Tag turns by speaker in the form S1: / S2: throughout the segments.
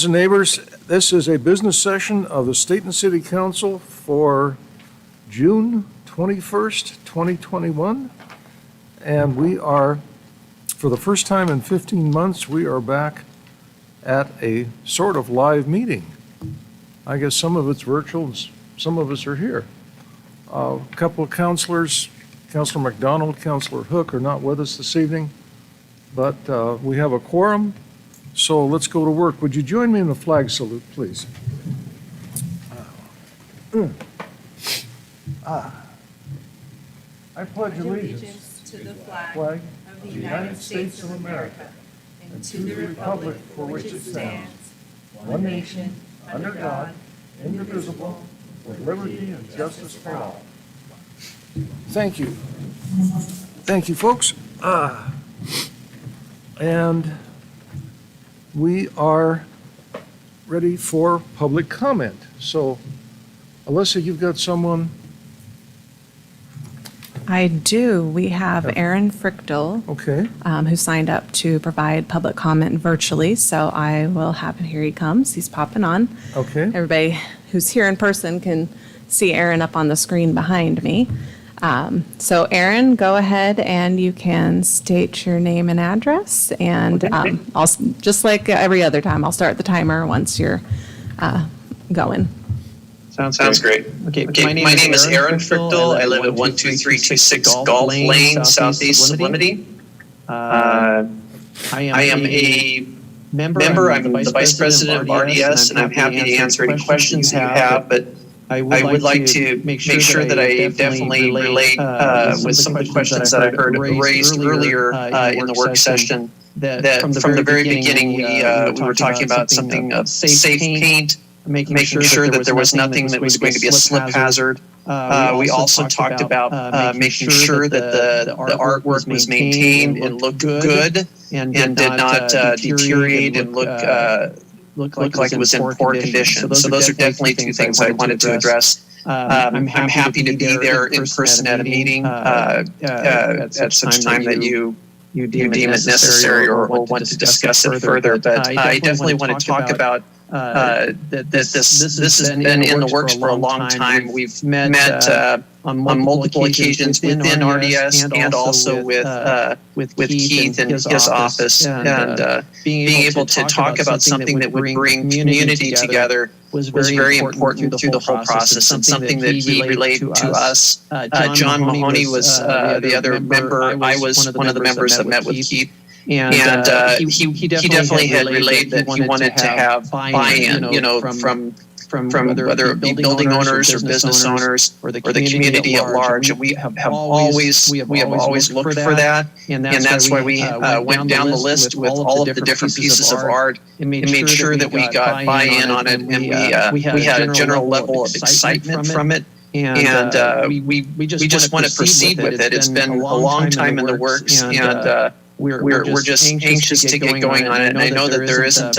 S1: And neighbors, this is a business session of the Stayton City Council for June 21st, 2021. And we are, for the first time in 15 months, we are back at a sort of live meeting. I guess some of it's virtual and some of us are here. A couple of councilors, Councilor McDonald, Councilor Hook are not with us this evening, but we have a quorum. So let's go to work. Would you join me in the flag salute, please? I pledge allegiance
S2: to the flag
S1: of
S2: the United States of America and to the republic for which it stands, one nation, under God, indivisible, with liberty and justice for all.
S1: Thank you. Thank you, folks. And we are ready for public comment. So, Alyssa, you've got someone?
S3: I do. We have Aaron Frickdal,
S1: Okay.
S3: who signed up to provide public comment virtually. So I will have him. Here he comes. He's popping on.
S1: Okay.
S3: Everybody who's here in person can see Aaron up on the screen behind me. So Aaron, go ahead and you can state your name and address. And I'll, just like every other time, I'll start the timer once you're going.
S4: Sounds great. Okay, my name is Aaron Frickdal. I live at 12326 Golf Lane, Southeast Sublimity. I am a member. I'm the Vice President of RDS, and I'm happy to answer any questions that you have, but I would like to make sure that I definitely relate with some of the questions that I heard raised earlier in the work session, that from the very beginning we were talking about something of safe paint, making sure that there was nothing that was going to be a slip hazard. We also talked about making sure that the artwork was maintained and looked good and did not deteriorate and look like it was in poor condition. So those are definitely two things I wanted to address. I'm happy to be there in person at a meeting at such time that you deem it necessary or want to discuss it further. But I definitely want to talk about that this has been in the works for a long time. We've met on multiple occasions within RDS and also with Keith in his office. And being able to talk about something that would bring community together was very important through the whole process, and something that he relayed to us. John Mahoney was the other member. I was one of the members that met with Keith. And he definitely had relayed that he wanted to have buy-in, from whether it be building owners or business owners or the community at large. And we have always looked for that. And that's why we went down the list with all of the different pieces of art and made sure that we got buy-in on it. And we had a general level of excitement from it. And we just want to proceed with it. It's been a long time in the works, and we're just anxious to get going on it. And I know that there isn't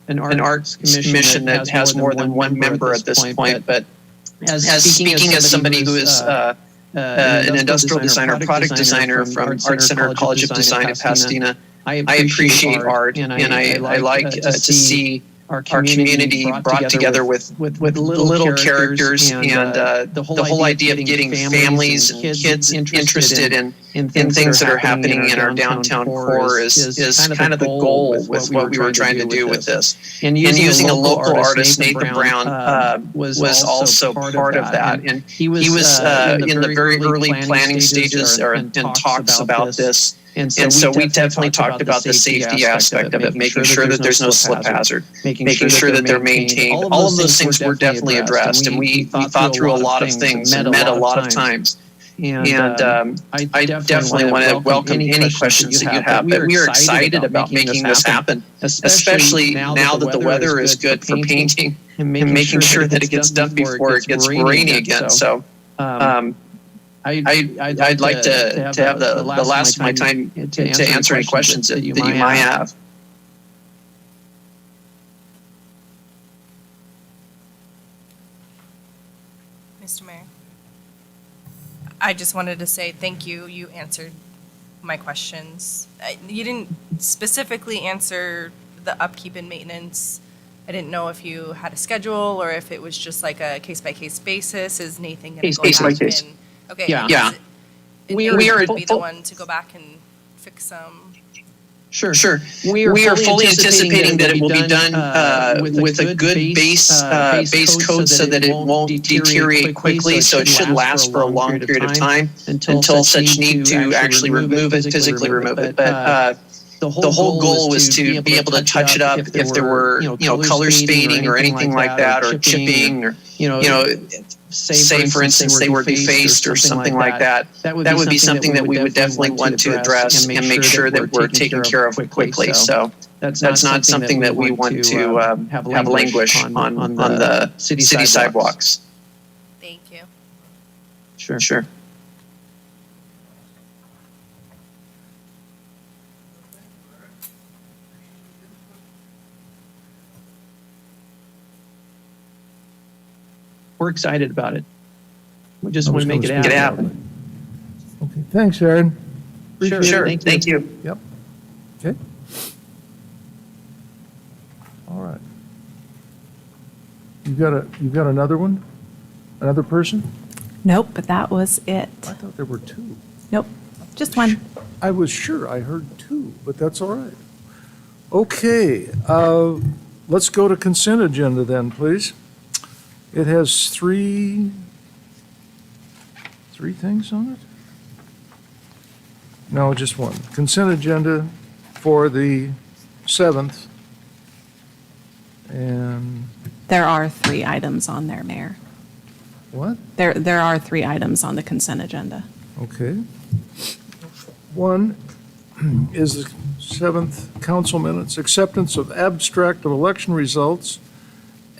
S4: an arts commission that has more than one member at this point, but as speaking as somebody who is an industrial designer, product designer from Art Center College of Design at Pasadena, I appreciate art, and I like to see our community brought together with little characters, and the whole idea of getting families and kids interested in things that are happening in our downtown core is kind of the goal with what we were trying to do with this. And using a local artist, Nathan Brown, was also part of that. And he was in the very early planning stages and talks about this. And so we definitely talked about the safety aspect of it, making sure that there's no slip hazard, making sure that they're maintained. All of those things were definitely addressed, and we thought through a lot of things and met a lot of times. And I definitely want to welcome any questions that you have. But we are excited about making this happen, especially now that the weather is good for painting and making sure that it gets done before it gets rainy again. So I'd like to have the last of my time to answer any questions that you might have.
S2: Mr. Mayor, I just wanted to say thank you. You answered my questions. You didn't specifically answer the upkeep and maintenance
S5: I didn't know if you had a schedule or if it was just like a case-by-case basis. Is Nathan going to go
S4: Case by
S5: back
S4: case.
S5: and? Okay.
S4: Yeah.
S5: and
S4: Yeah.
S5: is it- and
S4: We
S5: Nathan
S4: are
S5: would be the
S4: full-
S5: one to go back and fix some.
S4: Sure. We are fully anticipating that it will be done with a good base coat so that it won't deteriorate quickly. So it should last for a long period of time until such need to actually remove it, physically remove it. But the whole goal was to be able to touch it up if there were, color staining or anything like that, or chipping, or, say for instance they were defaced or something like that. That would be something that we would definitely want to address and make sure that we're taking care of quickly. So that's not something that we want to have languish on the city sidewalks.
S5: Thank you.
S4: Sure. We're excited about it. We just want to make it happen.
S1: Okay, thanks, Aaron. Appreciate
S4: Sure.
S1: it.
S4: Thank you.
S1: Yep. Okay. All right. You got another one? Another person?
S3: Nope, but that was it.
S1: I thought there were two.
S3: Nope, just one.
S1: I was sure I heard two, but that's all right. Okay, let's go to consent agenda then, please. It has three things on it? No, just one. Consent agenda for the 7th. And
S3: There are 3 items on there, Mayor.
S1: what?
S3: There are 3 items on the consent agenda.
S1: Okay. One is the 7th council minutes, acceptance of abstract of election results,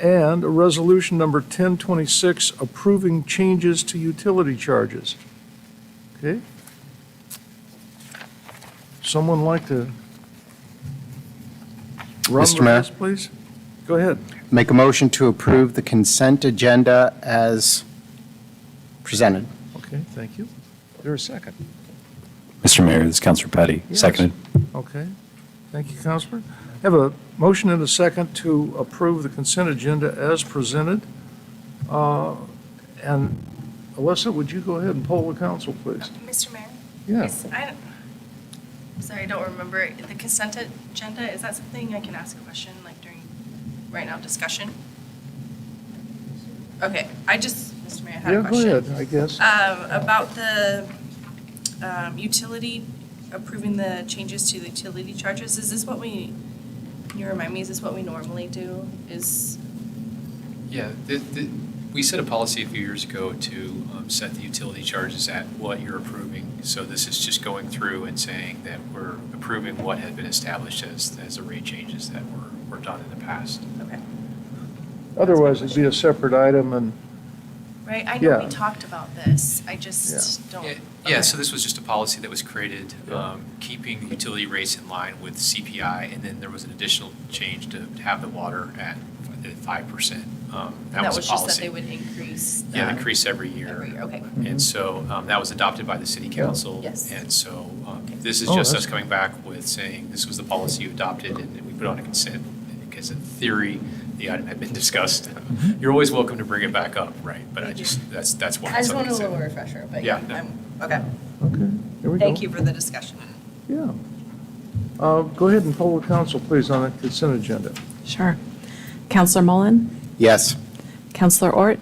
S1: and a resolution number 1026 approving changes to utility charges. Okay? Someone like to run
S6: Mr.
S1: with
S6: Mayor?
S1: this, please? Go ahead.
S6: Make a motion to approve the consent agenda as presented.
S1: Okay, thank you. Is there a second?
S7: Mr. Mayor, this is Councilor Petty.
S1: Yes.
S7: Seconded.
S1: Okay. Thank you, Counselor. I have a motion and a second to approve the consent agenda as presented. And Alyssa, would you go ahead and poll the council, please?
S5: Mr. Mayor?
S1: Yeah.
S5: Sorry, I don't remember. The consent agenda, is that something I can ask a question like during, right now, discussion? Okay, Mr. Mayor, I had a
S1: Yeah, go
S5: question.
S1: ahead, I guess.
S5: About the utility, approving the changes to the utility charges, is this what can you remind me, is this what we normally do?
S8: Yeah, we set a policy a few years ago to set the utility charges at what you're approving. So this is just going through and saying that we're approving what had been established as the rate changes that were done in the past.
S5: Okay.
S1: Otherwise, it'd be a separate item, and
S5: Right, I know
S1: Yeah.
S5: we talked about this, I just don't.
S8: Yeah, so this was just a policy that was created, keeping the utility rates in line with CPI, and then there was an additional change to have the water at 5%.
S5: That was
S8: a
S5: just that
S8: policy.
S5: they would increase.
S8: Yeah, increase every year.
S5: Every year, okay.
S8: And so that was adopted by the city council.
S5: Yes.
S8: And so this is
S1: Oh,
S8: just
S1: that's-
S8: us coming back with saying this was the policy you adopted and we put on a consent. Because in theory, the item had been discussed. You're always welcome to bring it back up, right? But
S5: Thank you.
S8: that's why
S5: I
S8: it's
S5: just
S8: on
S5: wanted a little
S8: consent.
S5: refresher, but
S8: Yeah,
S5: yeah,
S8: no.
S5: okay.
S1: okay, there we go.
S5: Thank you for the discussion.
S1: Yeah. Go ahead and poll the council, please, on the consent agenda.
S3: Sure. Counselor Mullen?
S6: Yes.
S3: Counselor Ort?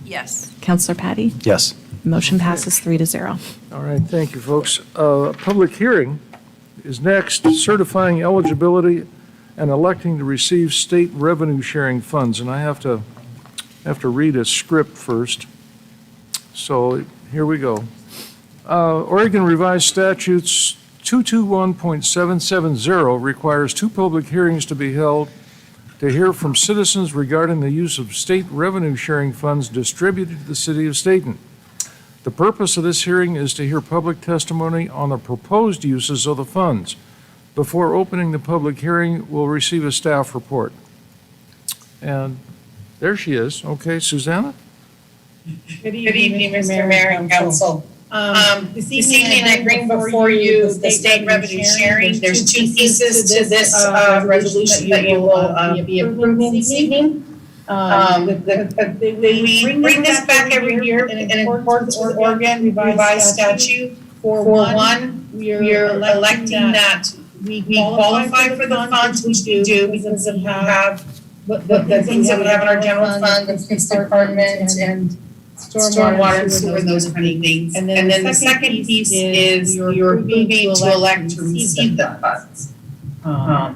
S5: Yes.
S3: Counselor Patty?
S7: Yes.
S3: Motion passes 3-0.
S1: All right, thank you, folks. Public hearing is next, certifying eligibility and electing to receive state revenue sharing funds. And I have to read a script first. So here we go. Oregon Revised Statutes 221.770 requires 2 public hearings to be held to hear from citizens regarding the use of state revenue sharing funds distributed to the city of Stayton. The purpose of this hearing is to hear public testimony on the proposed uses of the funds. Before opening the public hearing, we'll receive a staff report. And there she is. Okay, Susanna?
S9: Good evening, Mr. Mayor and Council.
S2: This evening I bring before you the state revenue sharing. There's two pieces to this resolution that you will be approving this evening. We bring this back every year in accordance with Oregon revised statute. For one, we are electing that we qualify for the funds, which we do because we have the things that we have in our general fund, the police department, and stormwater and sewer and those kind of things. And then the second piece is you're approving to elect to receive the funds.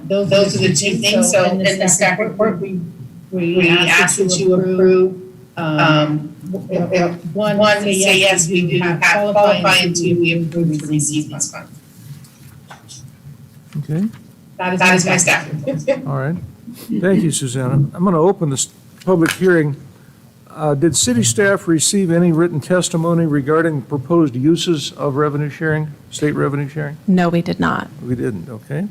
S2: Those are the two things. So in the staff report, we ask that you approve. One, say yes, we do have qualify, and two, we approve to receive these funds.
S1: Okay,
S2: That is my staff report.
S1: all right. Thank you, Susanna. I'm going to open this public hearing. Did city staff receive any written testimony regarding proposed uses of revenue sharing, state revenue sharing?
S3: No, we did not.
S1: We didn't, okay.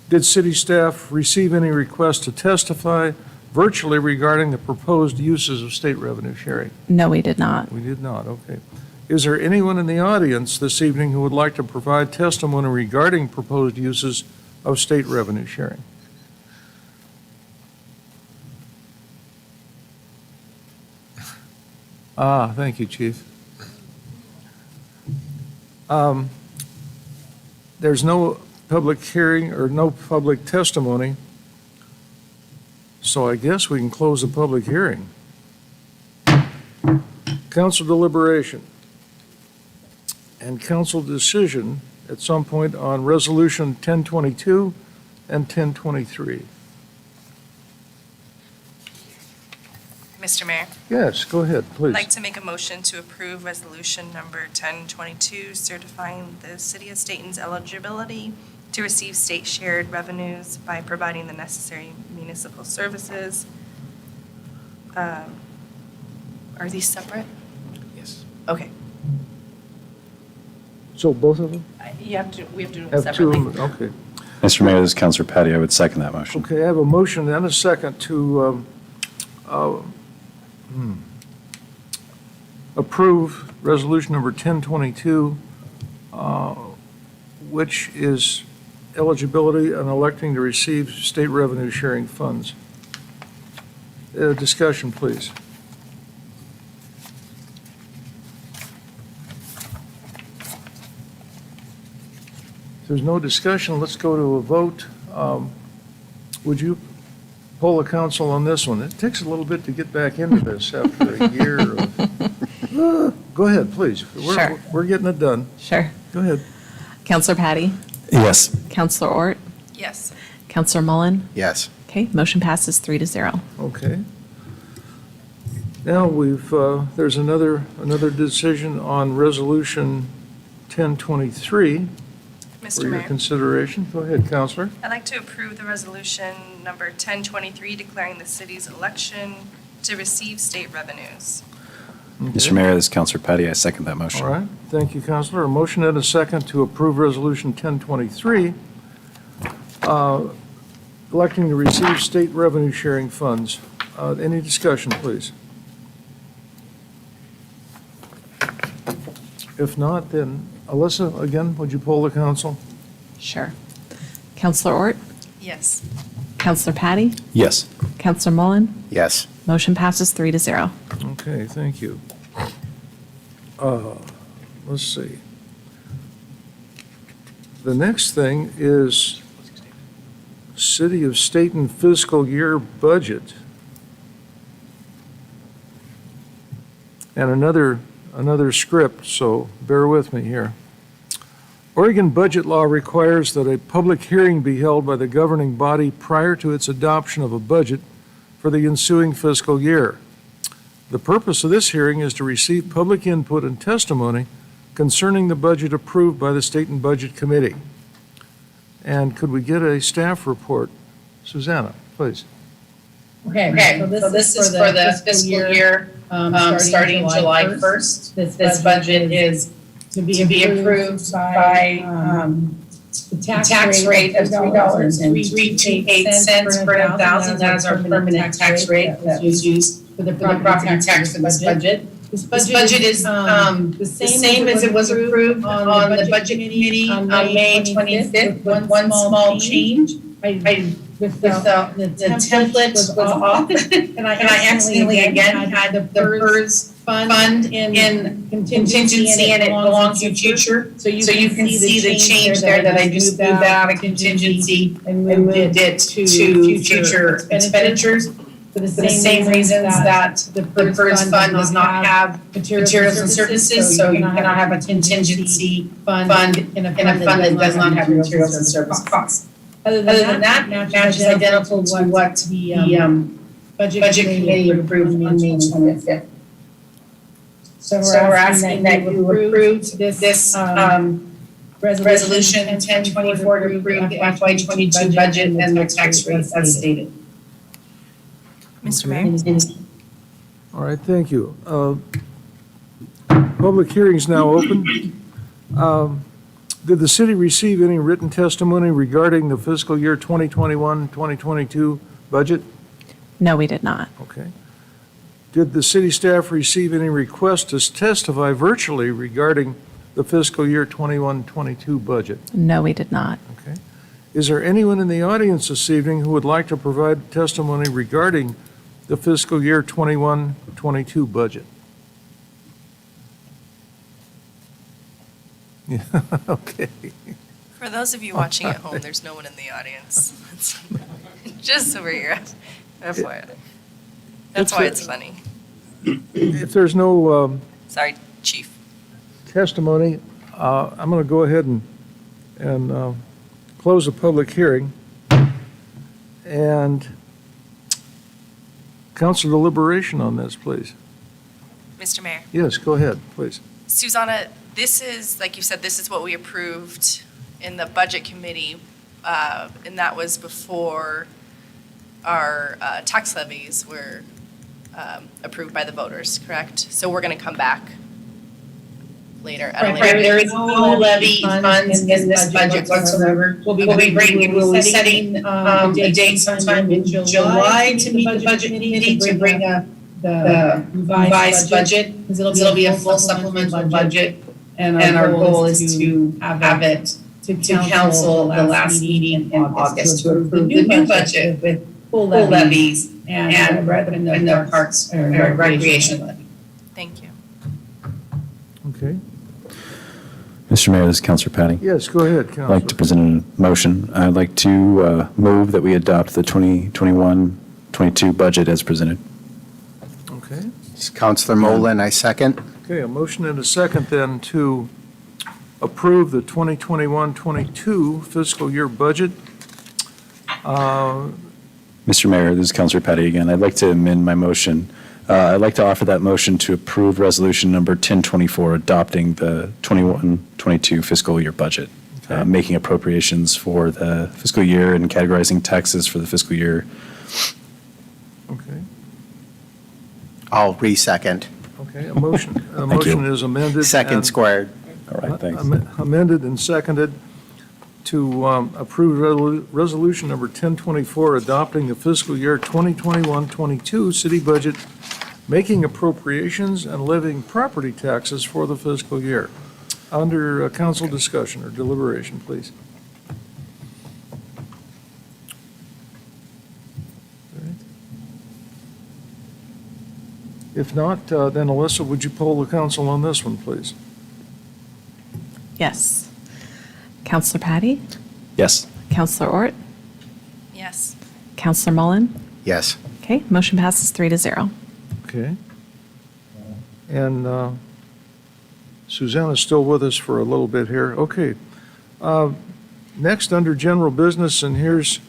S1: Did city staff receive any requests to testify virtually regarding the proposed uses of state revenue sharing?
S3: No, we did not.
S1: We did not, okay. Is there anyone in the audience this evening who would like to provide testimony regarding proposed uses of state revenue sharing? Thank you, Chief. There's no public hearing or no public testimony, so I guess we can close the public hearing. Council deliberation and council decision at some point on Resolution 1022 and 1023.
S5: Mr. Mayor,
S1: Yes, go ahead,
S5: I'd
S1: please.
S5: like to make a motion to approve resolution number 1022, certifying the city of Stayton's eligibility to receive state shared revenues by providing the necessary municipal services. Are these separate?
S8: Yes.
S5: Okay.
S1: So both of them?
S5: We have to do them
S1: Have two
S5: separately.
S1: of them, okay.
S7: Mr. Mayor, this is Counselor Patty. I would second that motion.
S1: Okay, I have a motion and a second to approve resolution number 1022, which is eligibility and electing to receive state revenue sharing funds. Discussion, please. If there's no discussion, let's go to a vote. Would you poll the council on this one? It takes a little bit to get back into this after a year of, go ahead, please.
S3: Sure.
S1: We're getting it done.
S3: Sure.
S1: Go ahead.
S3: Counselor Patty?
S7: Yes.
S3: Counselor Ort?
S5: Yes.
S3: Counselor Mullen?
S6: Yes.
S3: Okay, motion passes 3-0.
S1: Okay. Now there's another decision on resolution 1023 for
S5: Mr.
S1: your
S5: Mayor,
S1: consideration. Go ahead, Counselor.
S5: I'd like to approve the resolution number 1023, declaring the city's election to receive state revenues.
S7: Mr. Mayor, this is Counselor Patty. I second that motion.
S1: All right, thank you, Counselor. A motion and a second to approve Resolution 1023, electing to receive state revenue sharing funds. Any discussion, please? If not, then Alyssa, again, would you poll the council?
S3: Sure. Counselor Ort?
S5: Yes.
S3: Counselor Patty?
S7: Yes.
S3: Counselor Mullen?
S6: Yes.
S3: Motion passes 3-0.
S1: Okay, thank you. Let's see. The next thing is City of Stayton fiscal year budget. And another script, so bear with me here. Oregon budget law requires that a public hearing be held by the governing body prior to its adoption of a budget for the ensuing fiscal year. The purpose of this hearing is to receive public input and testimony concerning the budget approved by the Stayton Budget Committee. And could we get a staff report? Susanna, please.
S2: Okay, so this is for the fiscal year starting July 1st. This budget is to be approved by the tax rate of $3.328 per 1,000. That is our permanent tax rate that is used for the property tax for this budget. This budget is the same as it was approved on the budget committee on May 25th with one small change. With the template was off, and I accidentally again had the PERS fund in contingency and it belongs to future. So you can see the change there that I just moved out of contingency and moved it to future expenditures. For the same reasons that the PERS fund does not have materials and services, so you cannot have a contingency fund in a fund that does not have materials and service costs. Other than that, match is identical to what the budget committee approved on May 25th. So we're asking that you approve this resolution 1024 to approve the FY22 budget and the tax rates as stated.
S5: Mr. Mayor?
S1: All right, thank you. Public hearing's now open. Did the city receive any written testimony regarding the fiscal year 2021-2022 budget?
S3: No, we did not.
S1: Okay. Did the city staff receive any requests to testify virtually regarding the fiscal year 21-22 budget?
S3: No, we did not.
S1: Okay. Is there anyone in the audience this evening who would like to provide testimony regarding the fiscal year 21-22 budget? Yeah, okay.
S5: For those of you watching at home, there's no one in the audience. Just so we're FYI. That's why it's funny.
S1: If there's no
S5: Sorry, Chief.
S1: testimony, I'm going to go ahead and close the public hearing. And council deliberation on this, please.
S5: Mr. Mayor.
S1: Yes, go ahead, please.
S5: Susanna, this is, like you said, this is what we approved in the budget committee, and that was before our tax levies were approved by the voters, correct? So we're going to come back later at a later date.
S2: There is no levy funds in this budget whatsoever. We'll be setting a date sometime in July to meet the budget committee to bring up the revised budget, because it'll be a full supplemental budget. And our goal is to have it to council the last meeting in August to approve the new budget with full levies and the parks or recreation levy.
S5: Thank you.
S1: Okay.
S7: Mr. Mayor, this is Councilor Patty.
S1: Yes, go ahead,
S7: I'd
S1: Councilor.
S7: like to present a motion. I'd like to move that we adopt the 2021-22 budget as presented.
S1: Okay.
S6: Counselor Mullen, I second.
S1: Okay, a motion and a second then to approve the 2021-22 fiscal year budget.
S7: Mr. Mayor, this is Councilor Patty again. I'd like to amend my motion. I'd like to offer that motion to approve resolution number 1024, adopting the 21-22 fiscal year budget,
S1: Okay.
S7: making appropriations for the fiscal year and categorizing taxes for the fiscal year.
S1: Okay,
S6: I'll re-second.
S1: okay, a motion
S7: Thank you.
S1: is amended.
S6: Second
S1: and-
S6: squared.
S7: All right, thanks.
S1: Amended and seconded to approve resolution number 1024, adopting the fiscal year 2021-22 city budget, making appropriations and levying property taxes for the fiscal year. Under council discussion or deliberation, please. If not, then Alyssa, would you poll the council on this one, please?
S3: Yes. Counselor Patty?
S7: Yes.
S3: Counselor Ort?
S5: Yes.
S3: Counselor Mullen?
S6: Yes.
S3: Okay, motion passes 3-0.
S1: Okay. And Susanna's still with us for a little bit here. Okay. Next, under general business, and here's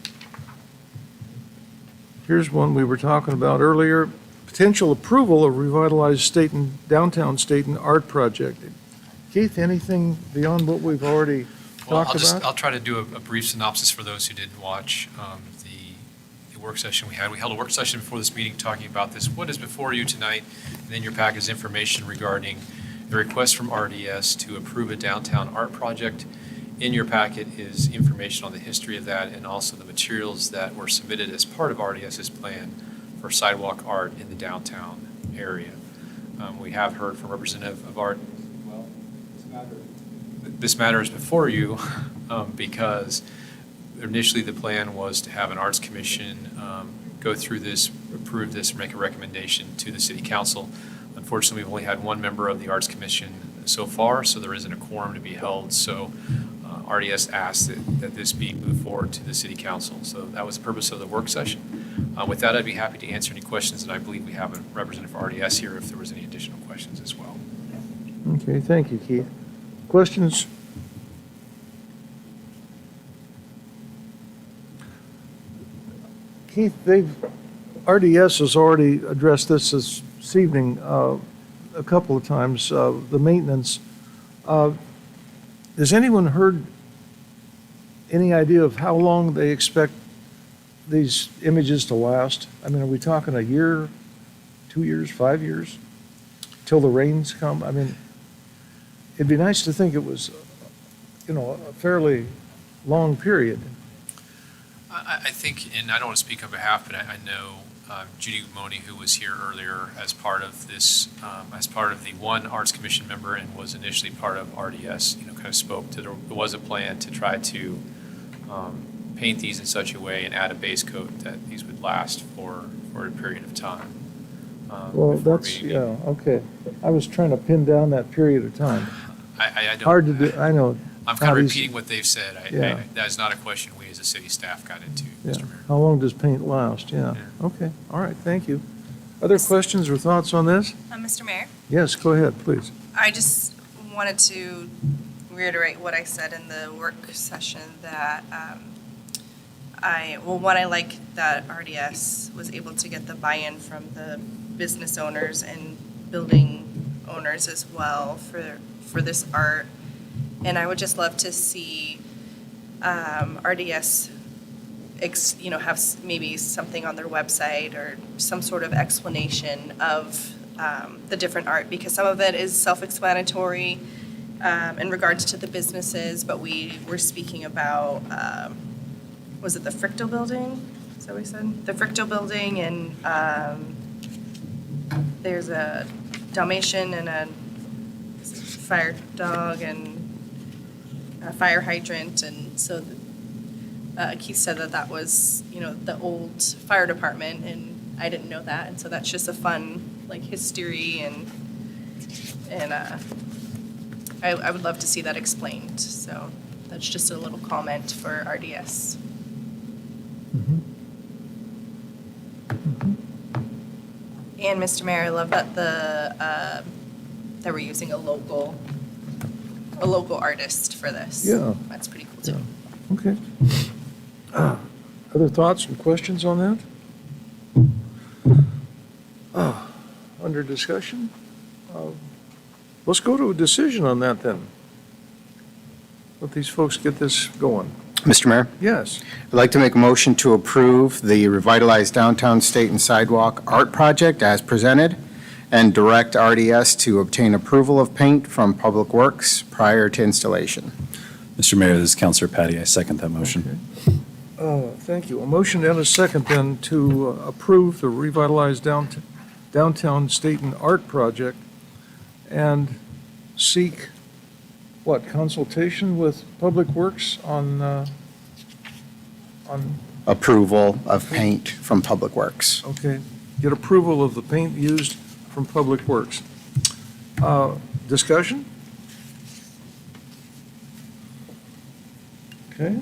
S1: one we were talking about earlier, potential approval of revitalized Stayton, downtown Stayton art project. Keith, anything beyond what we've already
S8: Well,
S1: talked about?
S8: I'll try to do a brief synopsis for those who didn't watch the work session we had. We held a work session before this meeting talking about this. What is before you tonight? And then your pack is information regarding the request from RDS to approve a downtown art project. In your packet is information on the history of that and also the materials that were submitted as part of RDS's plan for sidewalk art in the downtown area. We have heard from Representative of Art. Well, this matter is before you because initially the plan was to have an Arts Commission go through this, approve this, make a recommendation to the City Council. Unfortunately, we've only had one member of the Arts Commission so far, so there isn't a quorum to be held. So RDS asked that this be moved forward to the City Council. So that was the purpose of the work session. With that, I'd be happy to answer any questions, and I believe we have a representative for RDS here if there was any additional questions as well.
S1: Okay, thank you, Keith. Questions? Keith, RDS has already addressed this evening a couple of times, the maintenance. Has anyone heard any idea of how long they expect these images to last? I mean, are we talking a year, 2 years, 5 years, till the rains come? I mean, it'd be nice to think it was, a fairly long period.
S8: I think, and I don't want to speak on behalf, but I know Judy Moni, who was here earlier as part of this, as part of the one Arts Commission member and was initially part of RDS, kind of spoke to there was a plan to try to paint these in such a way and add a base coat that these would last for a period of time.
S1: Well,
S8: before
S1: that's,
S8: being-
S1: yeah, okay. I was trying to pin down that period of time.
S8: I don't.
S1: Hard to do, I know.
S8: I'm kind of
S1: how these-
S8: repeating what they've said.
S1: Yeah.
S8: That is not a question we as a city staff got into,
S1: Yeah.
S8: Mr. Mayor.
S1: How long does paint last? Yeah.
S8: Yeah.
S1: Okay, all right, thank you. Other questions or thoughts on this?
S5: Mr. Mayor,
S1: Yes, go ahead, please.
S5: I just wanted to reiterate what I said in the work session, that I like that RDS was able to get the buy-in from the business owners and building owners as well for this art. And I would just love to see RDS, have maybe something on their website or some sort of explanation of the different art, because some of it is self-explanatory in regards to the businesses, but we were speaking about, was it the Frictal Building? Is that what we said? The Frictal Building, and there's a Dalmatian and a fire dog and a fire hydrant, and so Keith said that was, the old fire department, and I didn't know that, and so that's just a fun, history, and I would love to see that explained, so that's just a little comment for RDS. And Mr. Mayor, I love that that we're using a local artist for this.
S1: Yeah.
S5: That's pretty cool too.
S1: Yeah. Okay. Other thoughts and questions on that? Under discussion? Let's go to a decision on that then. Let these folks get this going.
S6: Mr. Mayor,
S1: Yes.
S6: I'd like to make a motion to approve the revitalized downtown Stayton sidewalk art project as presented and direct RDS to obtain approval of paint from Public Works prior to installation.
S7: Mr. Mayor, this is Counselor Patty. I second that motion.
S1: Thank you. A motion and a second then to approve the revitalized downtown Stayton art project and seek, consultation with Public Works on,
S6: Approval of paint from Public Works.
S1: okay, get approval of the paint used from Public Works. Discussion? Okay.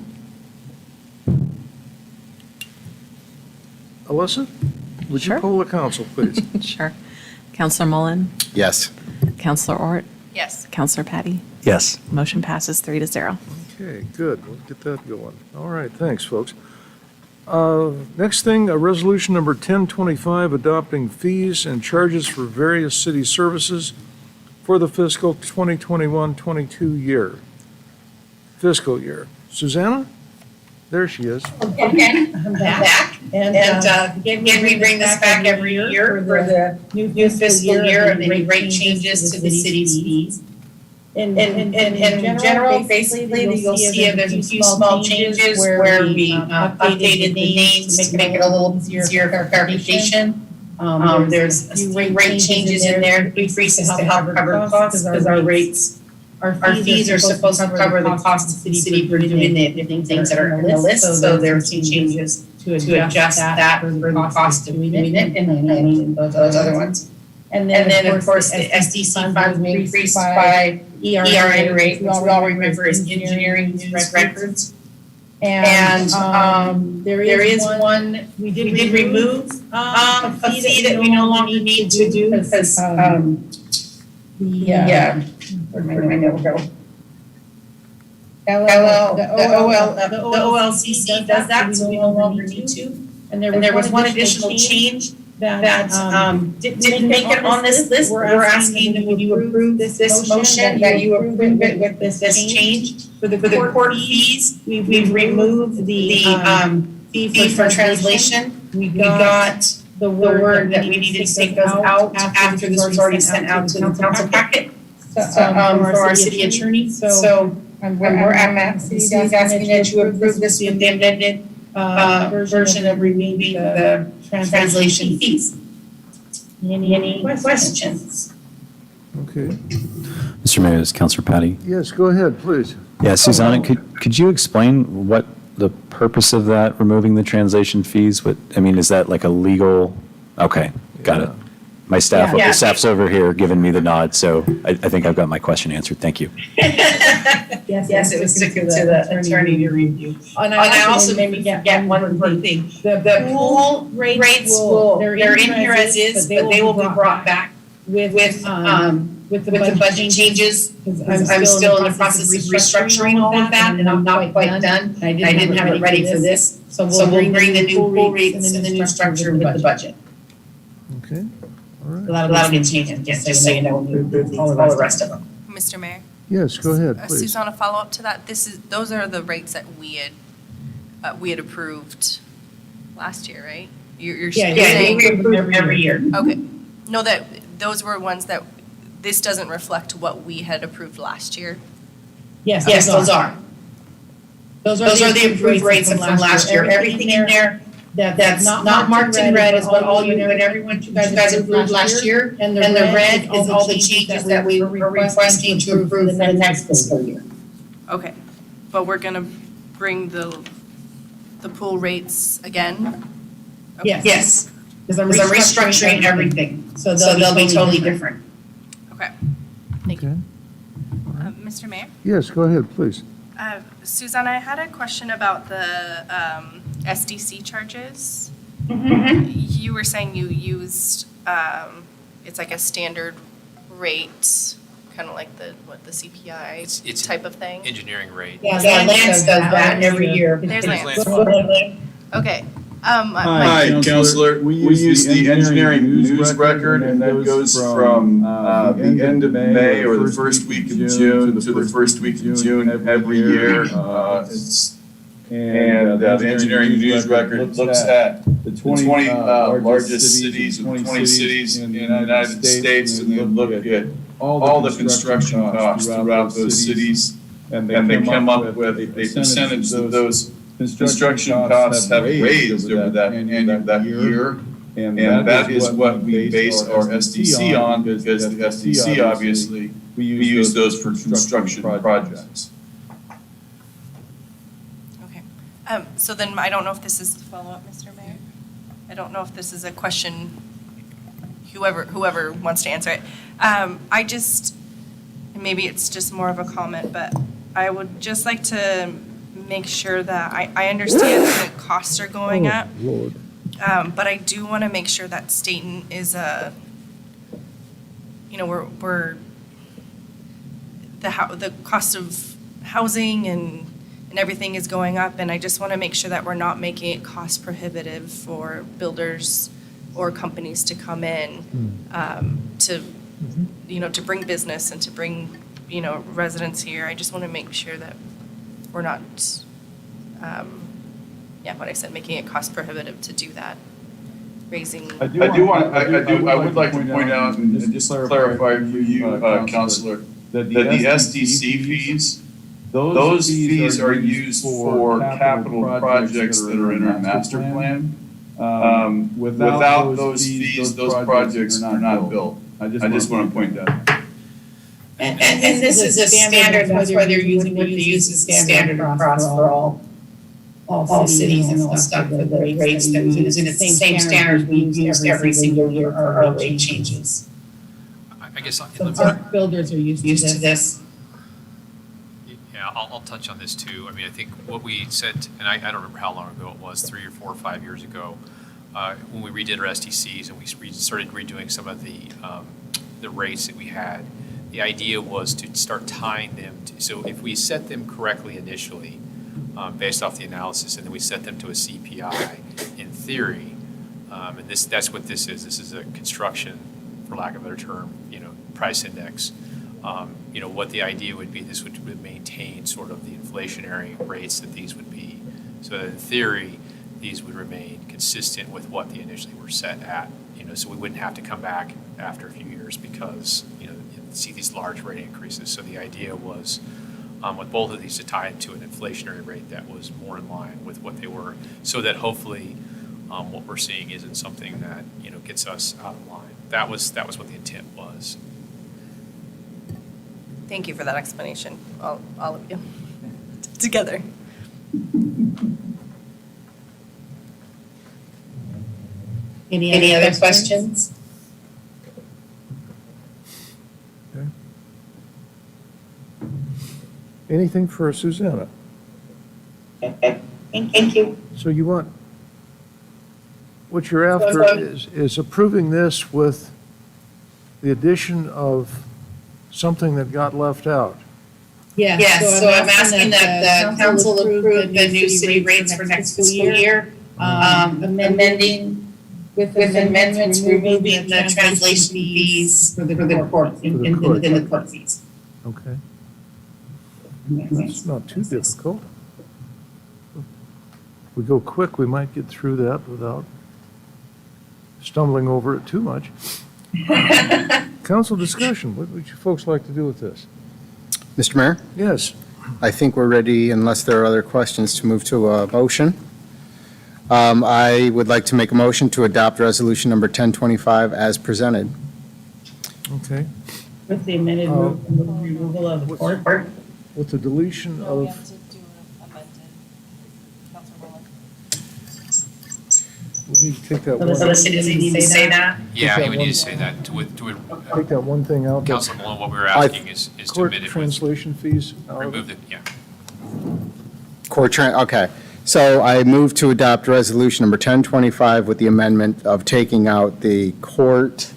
S1: Alyssa, would you
S3: Sure.
S1: poll the council, please?
S3: Sure. Counselor Mullen,
S6: Yes.
S3: Counselor Ort,
S5: Yes.
S3: Counselor Patty.
S7: Yes.
S3: Motion passes 3-0.
S1: Okay, good. We'll get that going. All right, thanks, folks. Next thing, resolution number 1025, adopting fees and charges for various city services for the fiscal 2021-22 fiscal year. Susanna? There she is.
S2: Okay, I'm back. And again, we bring this back every year for the new fiscal year of any rate changes to the city's fees. In general, basically, you'll see there's a few small changes where we updated the names to make it a little easier for clarification. There's a few rate changes in there, increases to help cover costs, because our fees are supposed to cover the cost of the city for doing the things that are in the list, so there are some changes to adjust that for the cost of doing it and those other ones. And then of course, the SDC funds were increased by ERN rate, which we all remember is engineering news records. And there is one, we did remove a fee that we no longer need to do because where'd my note go? The OLCC does that, so we no longer need to. And there was one additional change that didn't make it on this list. We're asking that you approve this motion, that you approve it with this change. For the court fees, we've removed the fee for translation. We got the word that we needed to take those out after this was already sent out to the council packet for our city attorney. So we're asking that you approve this with the amended version of removing the translation fees. Any questions?
S1: Okay.
S7: Mr. Mayor, this is Councilor Patty.
S1: Yes, go ahead, please.
S7: Yeah, Susanna, could you explain what the purpose of that, removing the translation fees? I mean, is that like a legal? Okay, got it. My staff,
S2: Yeah.
S7: the staff's over here giving me the nod, so I think I've got my question answered. Thank you.
S2: Yes, it was to the attorney to review. And I also made me forget one more thing. The pool rates they're in here as is, but they will be brought back with the budget changes. I'm still in the process of restructuring all of that, and I'm not quite done. I didn't have it ready for this. So we'll bring the new pool rates and the new structure with the budget.
S1: Okay, all right.
S2: So that'll get changed, just so you know, we'll approve all the rest of them.
S5: Mr. Mayor?
S1: Yes, go ahead, please.
S5: Susanna, follow up to that. Those are the rates that we had approved last year, right? You're saying,
S2: We approve every year.
S5: okay. No, those were ones that, this doesn't reflect what we had approved last year.
S2: Yes, those are. Those are the approved rates from last year. Everything in there that's not marked in red is what all you and everyone, you guys approved last year. And the red is all the changes that we were requesting to approve in the next fiscal year.
S5: Okay, but we're gonna bring the pool rates again? Okay.
S2: Yes, because I'm restructuring everything, so they'll be totally different.
S5: Okay, thank you.
S1: Okay.
S5: Mr. Mayor?
S1: Yes, go ahead, please.
S5: Susanna, I had a question about the SDC charges.
S2: Mm-hmm.
S5: You were saying you used, it's like a standard rate, kind of like the CPI
S8: It's
S5: type of thing?
S8: Engineering rate.
S2: Yeah, Lance does that every year.
S5: There's
S8: Lance.
S5: Okay.
S9: Hi, Counselor. We use the engineering news record, and that goes from the end of May or the first week of June to the first week of June every year. And the engineering news record looks at the 20 largest cities, 20 cities in the United States, and they look at all the construction costs throughout those cities. And they come up with a percentage of those construction costs have raised over that year, and that is what we base our SDC on, because the SDC, obviously, we use those for construction projects.
S5: Okay. So then I don't know if this is the follow-up, Mr. Mayor. I don't know if this is a question, whoever wants to answer it. Maybe it's just more of a comment, but I would just like to make sure that I understand that costs are going up,
S1: Lord.
S5: but I do want to make sure that Stayton is we're the cost of housing and everything is going up, and I just want to make sure that we're not making it cost prohibitive for builders or companies to come in to bring business and to bring residents here. I just want to make sure that we're not, what I said, making it cost prohibitive to do that, raising.
S9: I would like to point out and just clarify for you, Counselor, that the SDC fees, those fees are used for capital projects that are in our master plan. Without those fees, those projects are not built. I just want to point that out.
S2: And this is a standard, that's why they're using what they use as a standard across for all cities and all stuff for the rates that we use. And it's the same standards we use every single year for our rate changes.
S8: I guess
S2: So our builders are used to this.
S8: Yeah, I'll touch on this too. I mean, I think what we said, and I don't remember how long ago it was, 3 or 4 or 5 years ago, when we redid our STCs and we started redoing some of the rates that we had. The idea was to start tying them to, so if we set them correctly initially, based off the analysis, and then we set them to a CPI, in theory, and that's what this is. This is a construction, for lack of a better term, price index. What the idea would be, this would maintain sort of the inflationary rates that these would be. So that in theory, these would remain consistent with what they initially were set at. So we wouldn't have to come back after a few years because, see these large rate increases. So the idea was, with both of these, to tie it to an inflationary rate that was more in line with what they were, so that hopefully what we're seeing isn't something that gets us out of line. That was what the intent was.
S5: Thank you for that explanation, all of you, together.
S2: Any other questions?
S1: Okay. Anything for Susanna?
S2: Okay, thank you.
S1: So you want, what you're after is approving this with the addition of something that got left out.
S2: Yes, so I'm asking that the council approve the new city rates for next fiscal year, amending with amendments, removing the translation fees for the court, in the court fees.
S1: Okay. It's not too difficult. If we go quick, we might get through that without stumbling over it too much. Council discussion, what would you folks like to do with this?
S6: Mr. Mayor,
S1: Yes,
S6: I think we're ready, unless there are other questions, to move to a motion. I would like to make a motion to adopt resolution number 1025 as presented.
S1: okay.
S2: With the amended removal of the court.
S1: With the deletion
S5: No, we
S1: of,
S5: have to do an amended. Councilor Rowland.
S1: we need to take that
S2: So
S1: one,
S2: the city doesn't need to say that?
S8: Yeah,
S1: that
S8: you would
S1: one-
S8: need to say that
S1: take that one thing out. that
S8: Councilor Malone, what we were asking is to
S1: Court
S8: amend it with,
S1: translation fees. out of it.
S8: remove the, yeah.
S6: Okay. So I move to adopt resolution number 1025 with the amendment of taking out the court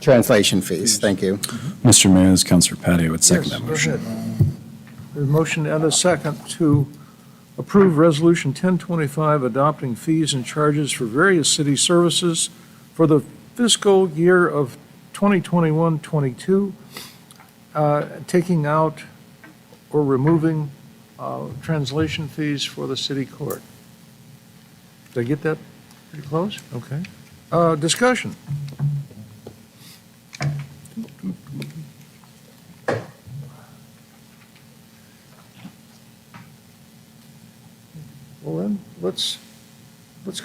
S6: translation fees. Thank you.
S7: Mr. Mayor, this is Counselor Patty would second
S1: Yes,
S7: that
S1: go
S7: motion.
S1: ahead. There's a motion and a second to approve Resolution 1025, adopting fees and charges for various city services for the fiscal year of 2021-22, taking out or removing translation fees for the city court. Did I get that pretty close? Okay. Discussion. Well then, let's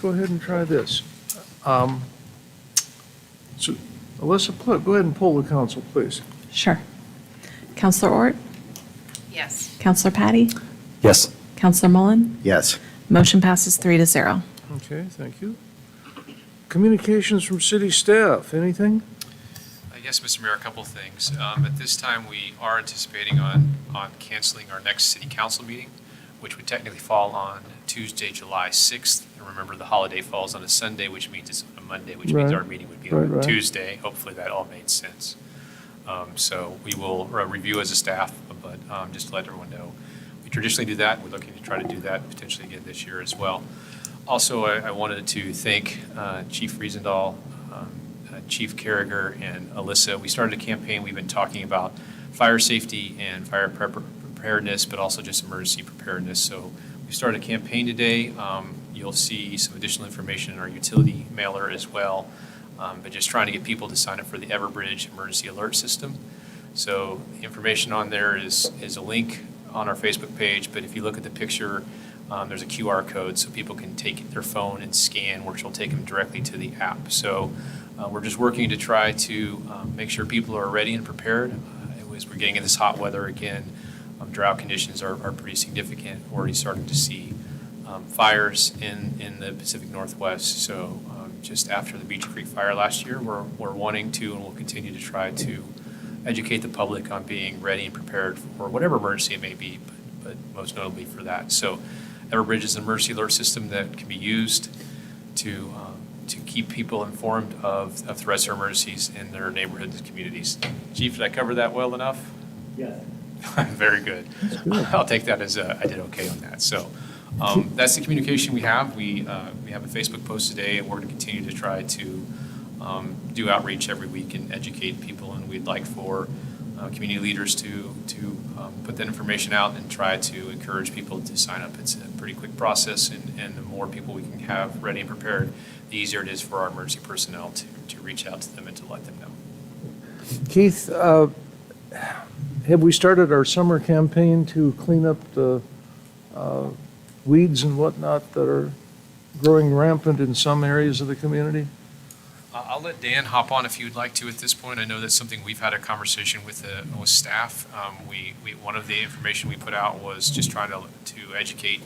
S1: go ahead and try this. So, Alyssa, go ahead and poll the council, please.
S3: Sure. Counselor Ort?
S5: Yes.
S3: Counselor Patty?
S7: Yes.
S3: Counselor Mullen?
S6: Yes.
S3: Motion passes 3-0.
S1: Okay, thank you. Communications from city staff, anything?
S8: Yes, Mr. Mayor, a couple things. At this time, we are anticipating on canceling our next city council meeting, which would technically fall on Tuesday, July 6th. And remember, the holiday falls on a Sunday, which means it's a Monday, which means
S1: Right.
S8: our meeting would be on
S1: Right.
S8: Tuesday. Hopefully, that all made sense. So we will review as a staff, but just to let everyone know, we traditionally do that. We're looking to try to do that potentially again this year as well. Also, I wanted to thank Chief Riesendahl, Chief Carragher, and Alyssa. We started a campaign. We've been talking about fire safety and fire preparedness, but also just emergency preparedness. So we started a campaign today. You'll see some additional information in our utility mailer as well, but just trying to get people to sign up for the Everbridge Emergency Alert System. So the information on there is a link on our Facebook page, but if you look at the picture, There's a QR code so people can take their phone and scan, which will take them directly to the app. So we're just working to try to make sure people are ready and prepared. As we're getting in this hot weather again, drought conditions are pretty significant. We're already starting to see fires in the Pacific Northwest. So just after the Beach Creek fire last year, we're wanting to and will continue to try to educate the public on being ready and prepared for whatever emergency it may be, but most notably for that. So Everbridge is an emergency alert system that can be used to keep people informed of threats or emergencies in their neighborhoods and communities. Chief, did I cover that well enough?
S1: Yeah.
S8: Very good. I'll take that as I did okay on that. So that's the communication we have. We have a Facebook post today, and we're going to continue to try to do outreach every week and educate people. And we'd like for community leaders to put that information out and try to encourage people to sign up. It's a pretty quick process, and the more people we can have ready and prepared, the easier it is for our emergency personnel to reach out to them and to let them know.
S1: Keith, have we started our summer campaign to clean up the weeds and whatnot that are growing rampant in some areas of the community?
S8: I'll let Dan hop on if you'd like to at this point. I know that's something we've had a conversation with staff. One of the information we put out was just trying to educate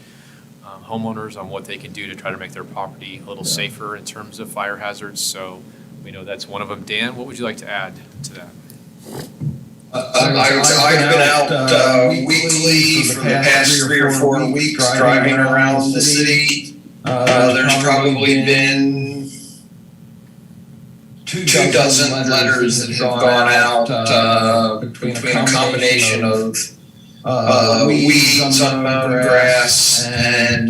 S8: homeowners on what they can do to try to make their property a little safer in terms of fire hazards. So we know that's one of them. Dan, what would you like to add to that?
S10: I've been out weekly for the past 3 or 4 weeks driving around the city. There's probably been 24 letters that have gone out between a combination of weeds, unmown grass, and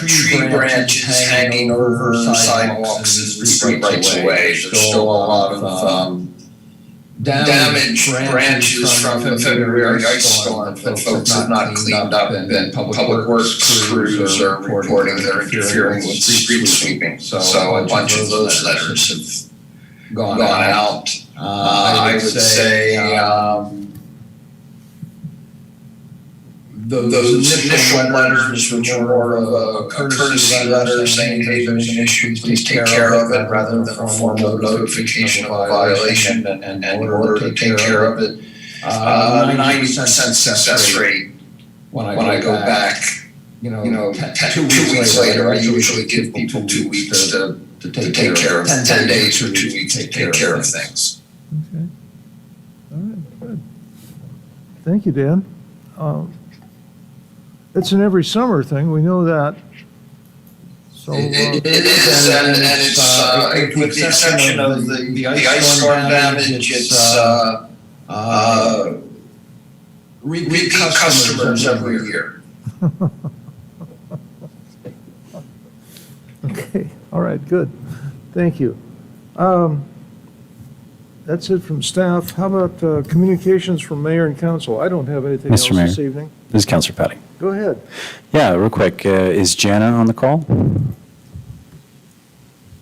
S10: tree branches hanging over sidewalks as the street rights of way. There's still a lot of damaged branches from the February ice storm that folks have not cleaned up, and public works crews are reporting they're interfering with street sweeping. So a bunch of those letters have gone out. I would say those initial letters, which are more of a courtesy letter saying, hey, there's an issue, please take care of it, rather than a formal notification of a violation, and in order to take care of it. 90% success rate when I go back. 2 weeks later, I usually give people 2 weeks to take care of 10 days or 2 weeks to take care of things.
S1: Okay. All right, good. Thank you, Dan. It's an every summer thing, we know that. So,
S10: it is, and it's, with the exception of the ice storm damage, it's repeat customers every year.
S1: okay, all right, good. Thank you. That's it from staff. How about communications from mayor and council? I don't have anything else
S7: Mr. Mayor.
S1: this evening.
S7: This is Councilor Patty.
S1: Go ahead.
S7: Yeah, real quick, is Jana on the call?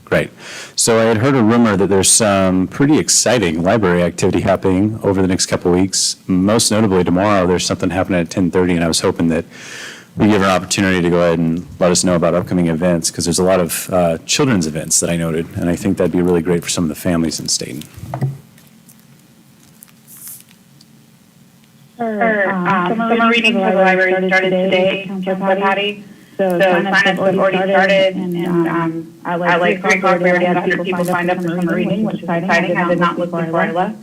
S7: Great. So I had heard a rumor that there's some pretty exciting library activity happening over the next couple of weeks. Most notably tomorrow, there's something happening at 10:30, and I was hoping that we give an opportunity to go ahead and let us know about upcoming events, because there's a lot of children's events that I noted, and I think that'd be really great for some of the families in Stayton.
S2: Summer reading for the library started today, Councilor Patty. So sign-ups have already started, and at like 3 o'clock, we already had 100 people signed up for summer reading, which is exciting. I did not look before I left.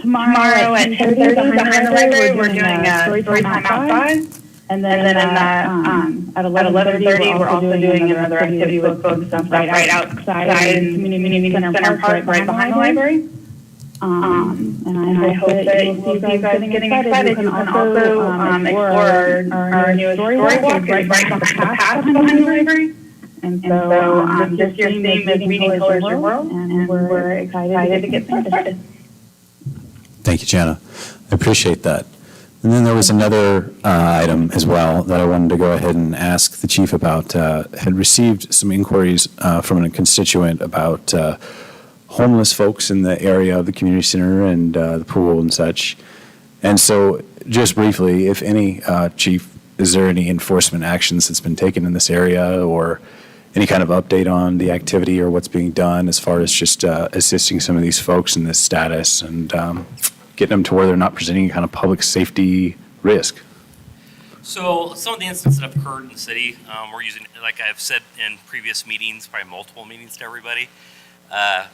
S2: Tomorrow at 10:30 behind the library, we're doing a story time outside. And then at 11:30, we're also doing another activity with folks right outside in the community center park right behind the library. And I hope that you'll see you guys getting excited. You can also explore our newest story walk right on the path behind the library. And so this year's theme is Reading Colors Your World, and we're excited to get started.
S7: Thank you, Jana. I appreciate that. And then there was another item as well that I wanted to go ahead and ask the chief about. Had received some inquiries from a constituent about homeless folks in the area of the community center and the pool and such. And so just briefly, if any, Chief, is there any enforcement actions that's been taken in this area, or any kind of update on the activity or what's being done as far as just assisting some of these folks in this status and getting them to where they're not presenting any kind of public safety risk?
S11: So some of the incidents that have occurred in the city, we're using, like I've said in previous meetings, probably multiple meetings to everybody,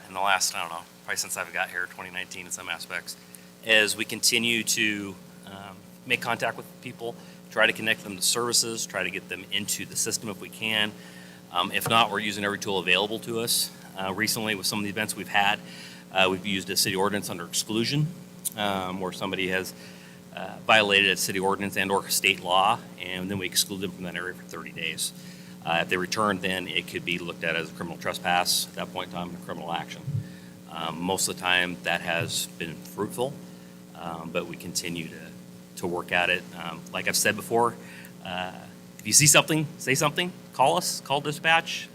S11: in the last, I don't know, probably since I've got here, 2019 in some aspects, is we continue to make contact with people, try to connect them to services, try to get them into the system if we can. If not, we're using every tool available to us. Recently, with some of the events we've had, we've used a city ordinance under exclusion, where somebody has violated a city ordinance and or state law, and then we exclude them from that area for 30 days. If they return, then it could be looked at as a criminal trespass at that point in time, and criminal action. Most of the time, that has been fruitful, but we continue to work at it. Like I've said before, if you see something, say something, call us, call dispatch.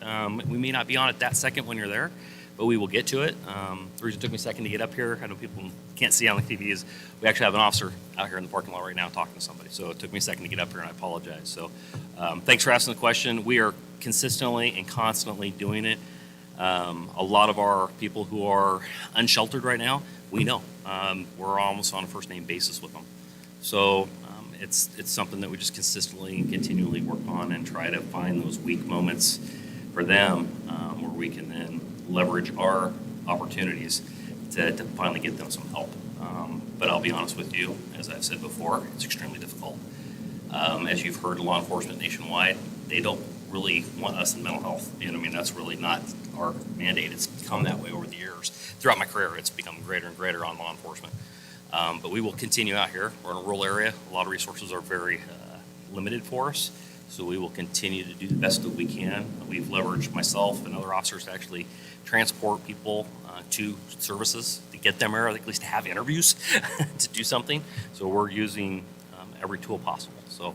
S11: We may not be on it that second when you're there, but we will get to it. The reason it took me a second to get up here, I know people can't see on the TV, is we actually have an officer out here in the parking lot right now talking to somebody. So it took me a second to get up here, and I apologize. So thanks for asking the question. We are consistently and constantly doing it. A lot of our people who are unsheltered right now, we know. We're almost on a first name basis with them. So it's something that we just consistently and continually work on and try to find those weak moments for them, where we can then leverage our opportunities to finally get them some help. But I'll be honest with you, as I've said before, it's extremely difficult. As you've heard, law enforcement nationwide, they don't really want us in mental health. I mean, that's really not our mandate. It's become that way over the years. Throughout my career, it's become greater and greater on law enforcement. But we will continue out here. We're in a rural area. A lot of resources are very limited for us. So we will continue to do the best that we can. We've leveraged myself and other officers to actually transport people to services, to get them there, or at least to have interviews to do something. So we're using every tool possible. So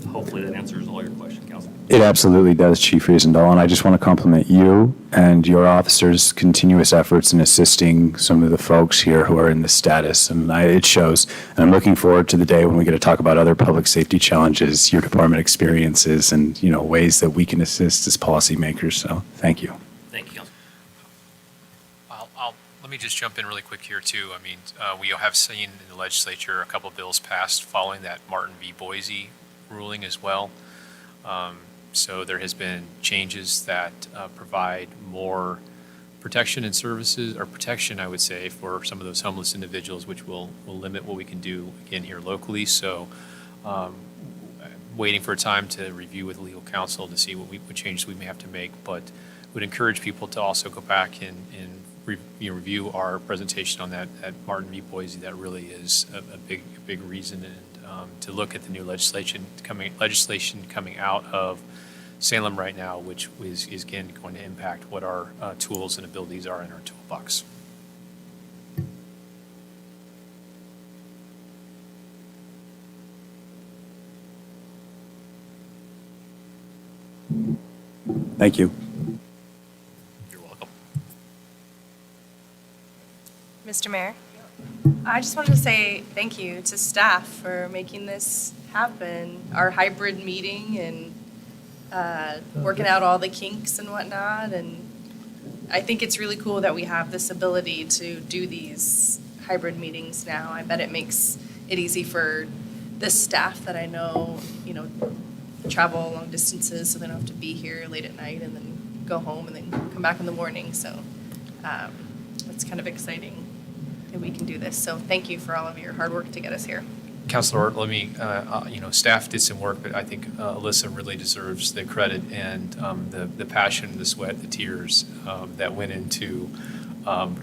S11: hopefully that answers all your questions, Council.
S7: It absolutely does, Chief Riesendahl, and I just want to compliment you and your officers' continuous efforts in assisting some of the folks here who are in this status, and it shows. And I'm looking forward to the day when we get to talk about other public safety challenges, your department experiences, and ways that we can assist as policymakers. So thank you.
S11: Thank you, Council.
S8: Let me just jump in really quick here too. I mean, we have seen in the legislature a couple of bills passed following that Martin v. Boise ruling as well. So there has been changes that provide more protection and services, or protection, I would say, for some of those homeless individuals, which will limit what we can do again here locally. So waiting for a time to review with legal counsel to see what changes we may have to make, but would encourage people to also go back and review our presentation on that at Martin v. Boise. That really is a big reason, and to look at the new legislation coming out of Salem right now, which is again going to impact what our tools and abilities are in our toolbox.
S7: Thank you.
S11: You're welcome.
S5: Mr. Mayor, I just wanted to say thank you to staff for making this happen, our hybrid meeting and working out all the kinks and whatnot. And I think it's really cool that we have this ability to do these hybrid meetings now. I bet it makes it easy for the staff that I know, travel long distances, so they don't have to be here late at night and then go home and then come back in the morning. So it's kind of exciting that we can do this. So thank you for all of your hard work to get us here.
S8: Councilor, let me, staff did some work, but I think Alyssa really deserves the credit and the passion, the sweat, the tears that went into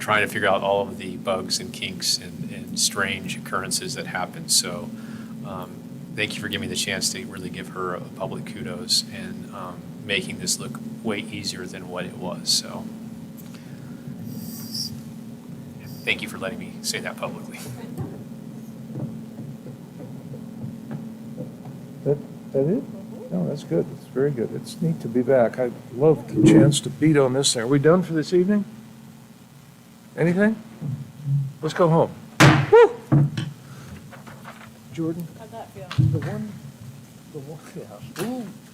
S8: trying to figure out all of the bugs and kinks and strange occurrences that happened. So thank you for giving me the chance to really give her a public kudos and making this look way easier than what it was. So thank you for letting me say that publicly.
S1: That it? No, that's good. It's very good. It's neat to be back. I love the chance to beat on this thing. Are we done for this evening? Anything? Let's go home. Woo! Jordan? How'd that feel? The The one, yeah. Ooh.